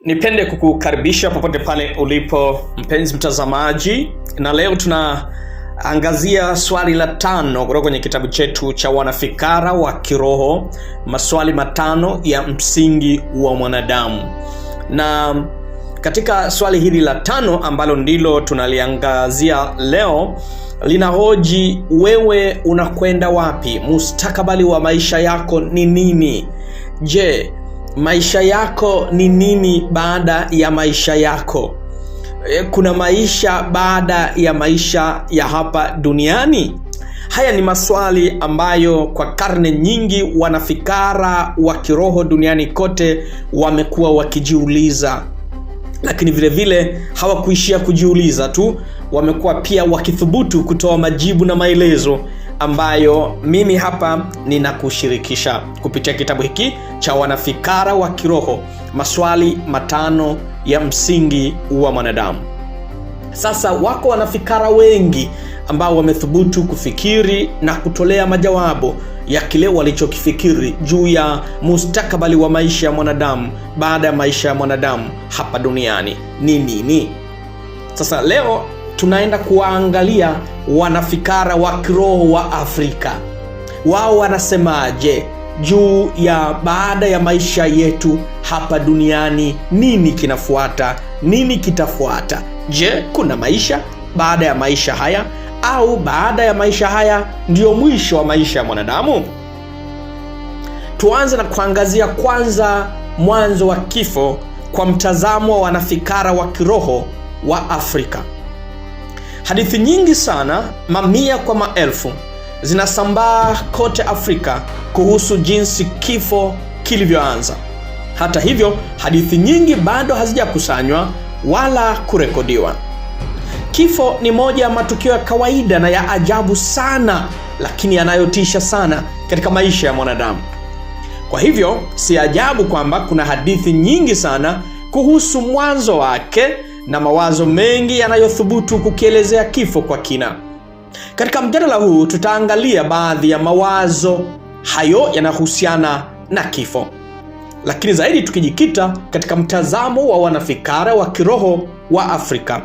Nipende kukukaribisha popote pale ulipo mpenzi mtazamaji, na leo tunaangazia swali la 5 kutoka kwenye kitabu chetu cha Wanafikara wa Kiroho, maswali 5 ya msingi wa mwanadamu. Na katika swali hili la 5 ambalo ndilo tunaliangazia leo, linahoji wewe unakwenda wapi? Mustakabali wa maisha yako ni nini? Je, maisha yako ni nini baada ya maisha yako? Kuna maisha baada ya maisha ya hapa duniani? Haya ni maswali ambayo kwa karne nyingi wanafikara wa kiroho duniani kote wamekuwa wakijiuliza. Lakini vile vile hawakuishia kujiuliza tu, wamekuwa pia wakithubutu kutoa majibu na maelezo ambayo mimi hapa ninakushirikisha kupitia kitabu hiki cha Wanafikara wa Kiroho, maswali 5 ya msingi wa mwanadamu. Sasa wako wanafikara wengi ambao wamethubutu kufikiri na kutolea majawabu ya kile walichokifikiri juu ya mustakabali wa maisha ya mwanadamu baada ya maisha ya mwanadamu hapa duniani ni nini. Sasa leo tunaenda kuwaangalia wanafikara wa kiroho wa Afrika. Wao wanasemaje juu ya baada ya maisha yetu hapa duniani? Nini kinafuata? Nini kitafuata? Je, kuna maisha baada ya maisha haya, au baada ya maisha haya ndio mwisho wa maisha ya mwanadamu? Tuanze na kuangazia kwanza mwanzo wa kifo kwa mtazamo wa wanafikara wa kiroho wa Afrika. Hadithi nyingi sana, mamia kwa maelfu, zinasambaa kote Afrika kuhusu jinsi kifo kilivyoanza. Hata hivyo, hadithi nyingi bado hazijakusanywa wala kurekodiwa. Kifo ni moja ya matukio ya kawaida na ya ajabu sana, lakini yanayotisha sana katika maisha ya mwanadamu. Kwa hivyo, si ajabu kwamba kuna hadithi nyingi sana kuhusu mwanzo wake na mawazo mengi yanayothubutu kukielezea kifo kwa kina. Katika mjadala huu tutaangalia baadhi ya mawazo hayo yanahusiana na kifo, lakini zaidi tukijikita katika mtazamo wa wanafikara wa kiroho wa Afrika.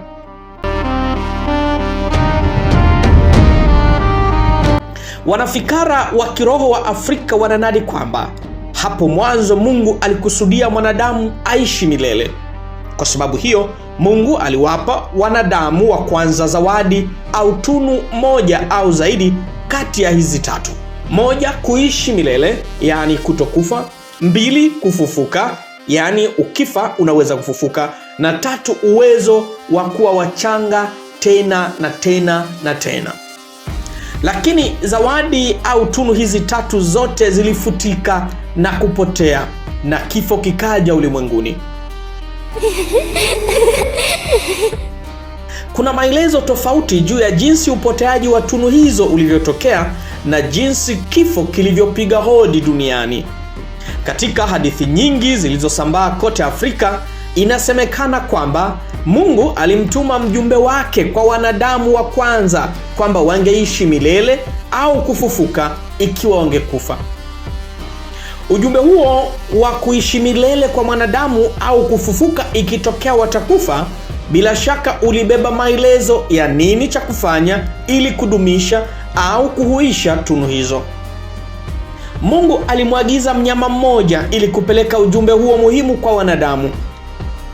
Wanafikara wa kiroho wa Afrika wananadi kwamba hapo mwanzo Mungu alikusudia mwanadamu aishi milele. Kwa sababu hiyo, Mungu aliwapa wanadamu wa kwanza zawadi au tunu moja au zaidi kati ya hizi 3. 1, kuishi milele, yani kutokufa. 2, kufufuka, yani ukifa unaweza kufufuka. Na 3, uwezo wa kuwa wachanga tena na tena na tena. Lakini zawadi au tunu hizi 3 zote zilifutika na kupotea, na kifo kikaja ulimwenguni. Kuna maelezo tofauti juu ya jinsi upoteaji wa tunu hizo ulivyotokea na jinsi kifo kilivyopiga hodi duniani. Katika hadithi nyingi zilizosambaa kote Afrika, inasemekana kwamba Mungu alimtuma mjumbe wake kwa wanadamu wa kwanza kwamba wangeishi milele au kufufuka ikiwa wangekufa. Ujumbe huo wa kuishi milele kwa mwanadamu au kufufuka ikitokea watakufa, bila shaka ulibeba maelezo ya nini cha kufanya ili kudumisha au kuhuisha tunu hizo. Mungu alimwagiza mnyama mmoja ili kupeleka ujumbe huo muhimu kwa wanadamu.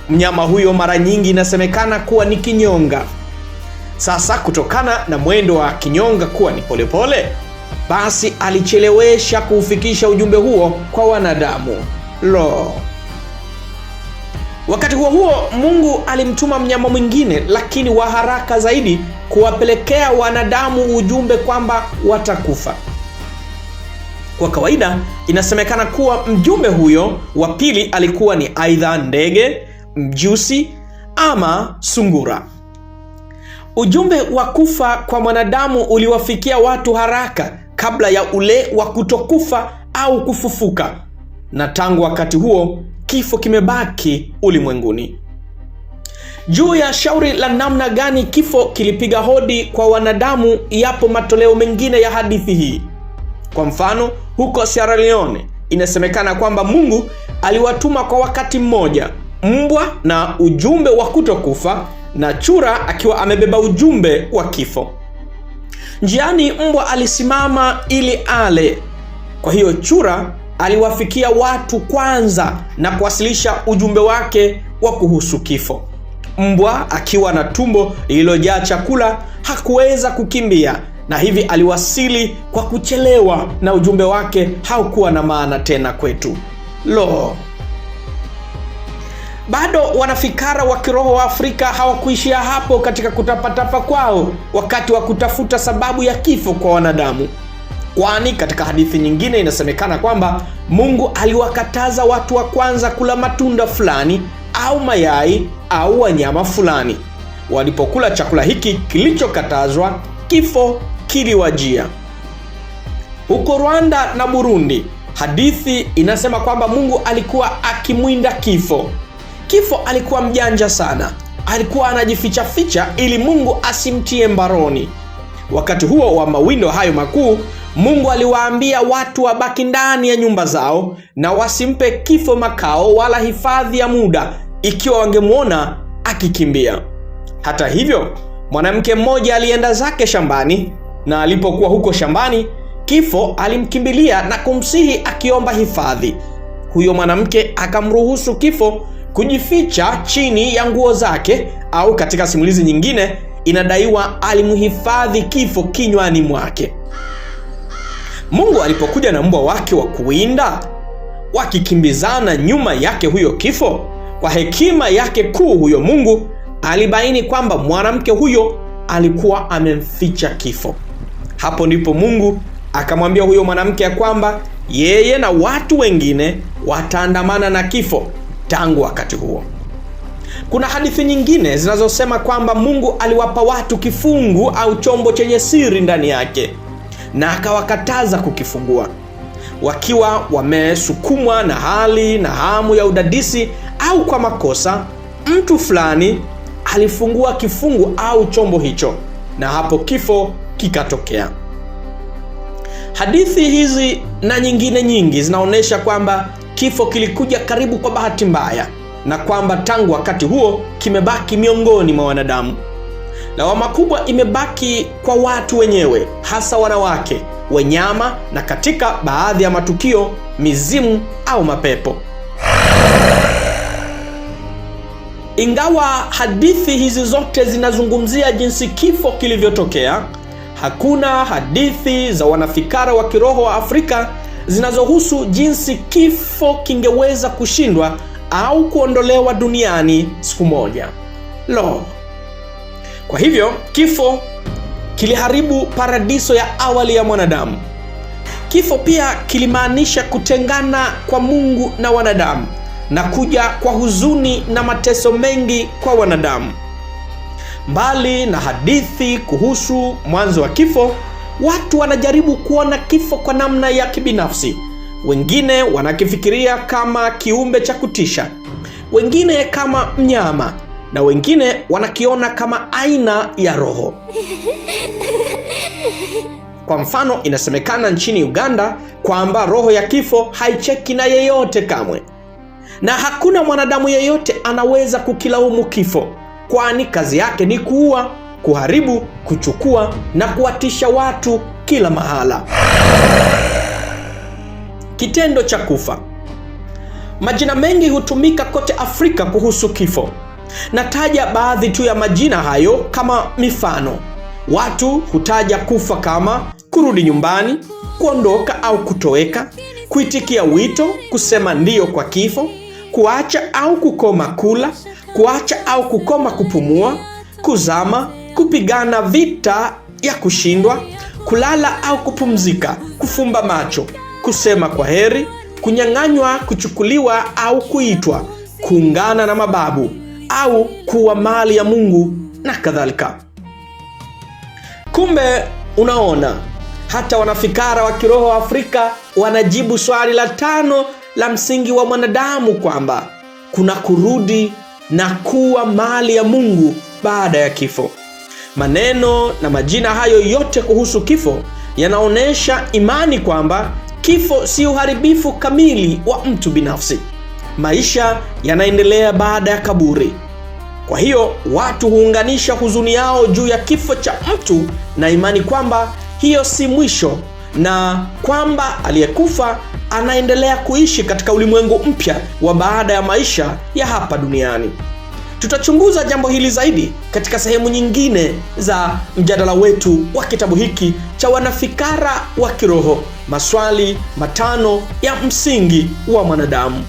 Mnyama huyo mara nyingi inasemekana kuwa ni kinyonga. Sasa kutokana na mwendo wa kinyonga kuwa ni polepole, basi alichelewesha kuufikisha ujumbe huo kwa wanadamu. Wakati huo Mungu alimtuma mnyama mwingine, lakini wa haraka zaidi, kuwapelekea wanadamu ujumbe kwamba watakufa. Kwa kawaida inasemekana kuwa mjumbe huyo wa pili alikuwa ni aidha ndege, mjusi ama sungura. Ujumbe wa kufa kwa mwanadamu uliwafikia watu haraka kabla ya ule wa kutokufa au kufufuka, na tangu wakati huo kifo kimebaki ulimwenguni. Juu ya shauri la namna gani kifo kilipiga hodi kwa wanadamu, yapo matoleo mengine ya hadithi hii. Kwa mfano, huko Sierra Leone inasemekana kwamba Mungu aliwatuma kwa wakati mmoja mbwa na ujumbe wa kutokufa na chura akiwa amebeba ujumbe wa kifo. Njiani mbwa alisimama ili ale. Kwa hiyo chura aliwafikia watu kwanza na kuwasilisha ujumbe wake wa kuhusu kifo. Mbwa akiwa na tumbo lililojaa chakula hakuweza kukimbia, na hivi aliwasili kwa kuchelewa na ujumbe wake haukuwa na maana tena kwetu. Bado wanafikara wa kiroho wa Afrika hawakuishia hapo katika kutapatapa kwao wakati wa kutafuta sababu ya kifo kwa wanadamu. Kwani katika hadithi nyingine inasemekana kwamba Mungu aliwakataza watu wa kwanza kula matunda fulani au mayai au wanyama fulani. Walipokula chakula hiki kilichokatazwa, kifo kiliwajia. Huko Rwanda na Burundi, hadithi inasema kwamba Mungu alikuwa akimwinda kifo. Kifo alikuwa mjanja sana. Alikuwa anajificha ficha ili Mungu asimtie mbaroni. Wakati huo wa mawindo hayo makuu, Mungu aliwaambia watu wabaki ndani ya nyumba zao na wasimpe kifo makao wala hifadhi ya muda ikiwa wangemwona akikimbia. Hata hivyo, mwanamke mmoja alienda zake shambani, na alipokuwa huko shambani, kifo alimkimbilia na kumsihi akiomba hifadhi. Huyo mwanamke akamruhusu kifo kujificha chini ya nguo zake, au katika simulizi nyingine inadaiwa alimhifadhi kifo kinywani mwake. Mungu alipokuja na mbwa wake wa kuwinda wakikimbizana nyuma yake huyo kifo, kwa hekima yake kuu huyo Mungu alibaini kwamba mwanamke huyo alikuwa amemficha kifo. Hapo ndipo Mungu akamwambia huyo mwanamke ya kwamba yeye na watu wengine wataandamana na kifo tangu wakati huo. Kuna hadithi nyingine zinazosema kwamba Mungu aliwapa watu kifungu au chombo chenye siri ndani yake na akawakataza kukifungua. Wakiwa wamesukumwa na hali na hamu ya udadisi au kwa makosa, mtu fulani alifungua kifungu au chombo hicho, na hapo kifo kikatokea. Hadithi hizi na nyingine nyingi zinaonyesha kwamba kifo kilikuja karibu kwa bahati mbaya, na kwamba tangu wakati huo kimebaki miongoni mwa wanadamu. Lawama kubwa imebaki kwa watu wenyewe, hasa wanawake, wanyama na katika baadhi ya matukio mizimu au mapepo. Ingawa hadithi hizi zote zinazungumzia jinsi kifo kilivyotokea, hakuna hadithi za wanafikara wa kiroho wa Afrika zinazohusu jinsi kifo kingeweza kushindwa au kuondolewa duniani siku moja. Kwa hivyo kifo kiliharibu paradiso ya awali ya mwanadamu. Kifo pia kilimaanisha kutengana kwa Mungu na wanadamu na kuja kwa huzuni na mateso mengi kwa wanadamu. Mbali na hadithi kuhusu mwanzo wa kifo, watu wanajaribu kuona kifo kwa namna ya kibinafsi. Wengine wanakifikiria kama kiumbe cha kutisha, wengine kama mnyama, na wengine wanakiona kama aina ya roho. Kwa mfano, inasemekana nchini Uganda kwamba roho ya kifo haicheki na yeyote kamwe, na hakuna mwanadamu yeyote anaweza kukilaumu kifo, kwani kazi yake ni kuua, kuharibu, kuchukua na kuwatisha watu kila mahala. Kitendo cha kufa. Majina mengi hutumika kote Afrika kuhusu kifo. Nataja baadhi tu ya majina hayo kama mifano. Watu hutaja kufa kama kurudi nyumbani, kuondoka au kutoweka, kuitikia wito, kusema ndio kwa kifo, kuacha au kukoma kula, kuacha au kukoma kupumua, kuzama, kupigana vita ya kushindwa, kulala au kupumzika, kufumba macho, kusema kwa heri, kunyang'anywa, kuchukuliwa au kuitwa, kuungana na mababu au kuwa mali ya Mungu na kadhalika. Kumbe unaona, hata wanafikara wa kiroho wa Afrika wanajibu swali la 5 la msingi wa mwanadamu kwamba kuna kurudi na kuwa mali ya Mungu baada ya kifo. Maneno na majina hayo yote kuhusu kifo yanaonesha imani kwamba kifo si uharibifu kamili wa mtu binafsi. maisha yanaendelea baada ya kaburi. Kwa hiyo watu huunganisha huzuni yao juu ya kifo cha mtu na imani kwamba hiyo si mwisho, na kwamba aliyekufa anaendelea kuishi katika ulimwengu mpya wa baada ya maisha ya hapa duniani. Tutachunguza jambo hili zaidi katika sehemu nyingine za mjadala wetu wa kitabu hiki cha Wanafikara wa Kiroho, maswali 5 ya msingi wa mwanadamu.